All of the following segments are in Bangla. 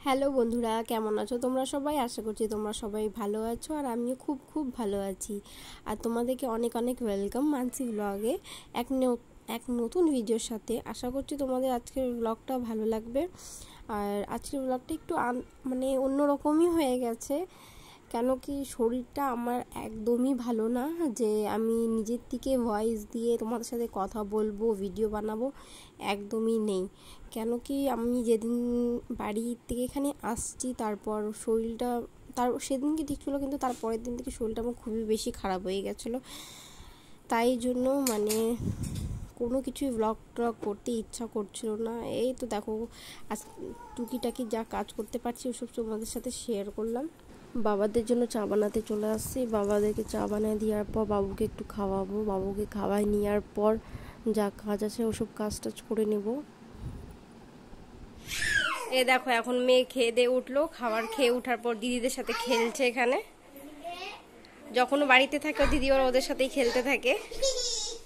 হ্যালো বন্ধুরা, কেমন আছো তোমরা সবাই? আশা করছি তোমরা সবাই ভালো আছো আর আমিও খুব খুব ভালো আছি। আর তোমাদেরকে অনেক অনেক ওয়েলকাম মানসি ব্লগে এক নতুন ভিডিওর সাথে। আশা করছি তোমাদের আজকের ব্লগটা ভালো লাগবে। আর আজকের ব্লগটা একটু মানে অন্যরকমই হয়ে গেছে, কেন কি শরীরটা আমার একদমই ভালো না যে আমি নিজের থেকে ভয়েস দিয়ে তোমাদের সাথে কথা বলবো, ভিডিও বানাবো, একদমই নেই। কেন কি আমি যেদিন বাড়ি থেকে এখানে আসছি তারপর শরীরটা সেদিনকে ঠিক ছিল, কিন্তু তারপরের দিন থেকে শরীরটা আমার খুবই বেশি খারাপ হয়ে গেছিলো। তাই জন্য মানে কোনো কিছুই ব্লগ ট্লগ করতে ইচ্ছা করছিল না। এই তো দেখো আজ টুকিটাকি যা কাজ করতে পারছি ওসব তোমাদের সাথে শেয়ার করলাম। বাবাদের জন্য চা বানাতে চলে আসছি। বাবাদেরকে চা বানিয়ে দেওয়ার পর বাবুকে একটু খাওয়াবো, বাবুকে খাওয়াই নেওয়ার পর যা কাজ আছে ওসব কাজ টাজ করে নেব। এ দেখো এখন মেয়ে খেয়ে দিয়ে উঠলো, খাবার খেয়ে ওঠার পর দিদিদের সাথে খেলছে এখানে। যখনও বাড়িতে থাকে দিদি ওরা ওদের সাথেই খেলতে থাকে।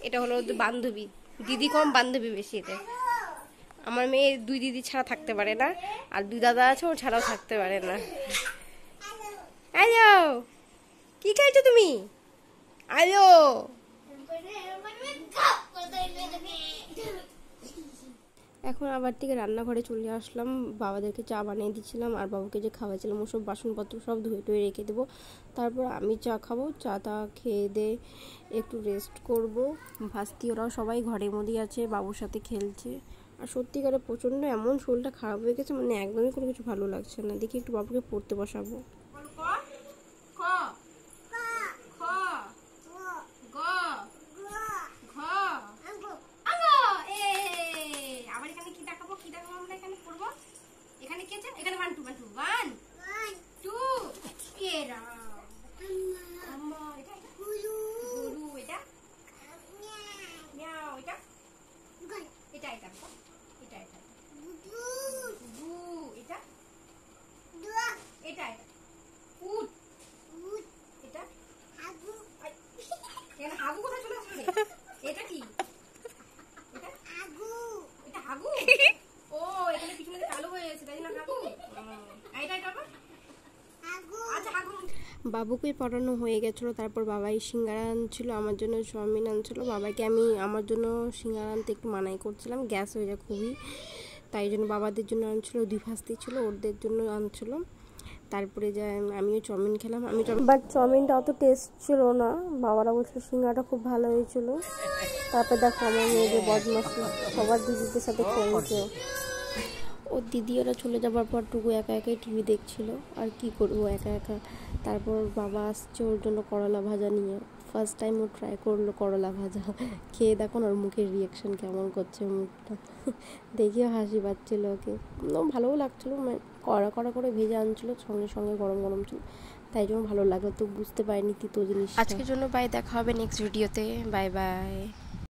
এটা হলো ওদের বান্ধবী, দিদি কম বান্ধবী বেশি। এতে আমার মেয়ে দুই দিদি ছাড়া থাকতে পারে না, আর দুই দাদা আছে ও ছাড়াও থাকতে পারে না। আলো কি খাইছো তুমি? আলো এখন আবার থেকে রান্নাঘরে চলে আসলাম। বাবাদেরকে চা বানিয়ে দিচ্ছিলাম আর বাবুকে যে খাওয়াইছিলাম ওসব বাসনপত্র সব ধুয়ে টুয়ে রেখে দেবো। তারপর আমি চা খাবো, চাটা খেয়ে দিয়ে একটু রেস্ট করব। ভাস্তি ওরাও সবাই ঘরের মধ্যেই আছে, বাবুর সাথে খেলছে। আর সত্যিকারে প্রচণ্ড এমন শরীরটা খারাপ হয়ে গেছে, মানে একদমই কোনো কিছু ভালো লাগছে না। দেখি একটু বাবুকে পড়তে বসাবো। বাবুকে পড়ানো হয়ে গেছিলো, তারপর বাবাই সিঙ্গারা আনছিল, আমার জন্য চাউমিন আনছিল। বাবাকে আমি আমার জন্য সিঙ্গারা আনতে একটু মানাই করছিলাম, গ্যাস হয়ে যায় খুবই, তাই জন্য বাবাদের জন্য আনছিল। দুই ভাস্তি ছিল, ওদের জন্য আনছিল। তারপরে যে আমিও চাউমিন খেলাম। বাট চাউমিনটা অত টেস্ট ছিল না, বাবারা বলছিল সিঙ্গারাটা খুব ভালো হয়েছিল। তারপর দেখো আমার মেয়েদের বদমাশি, সবার দিদিদের সাথে খেলছে। ওর দিদি ওরা চলে যাবার পর টুকু একা একাই টিভি দেখছিল, আর কি করবো একা একা। তারপর বাবা আসছে ওর জন্য করলা ভাজা নিয়ে। ফার্স্ট টাইম ও ট্রাই করলো করলা ভাজা, খেয়ে দেখুন ওর মুখের রিয়াকশান কেমন করছে, মুখটা দেখেও হাসি পাচ্ছিলো ওকে। ভালোও লাগছিলো, কড়া কড়া করে ভেজে আনছিলো, সঙ্গে সঙ্গে গরম গরম ছিল, তাই জন্য ভালো লাগলো। তো বুঝতে পারিনি তিতো জিনিস। আজকের জন্য বাই, দেখা হবে নেক্সট ভিডিওতে। Bye bye.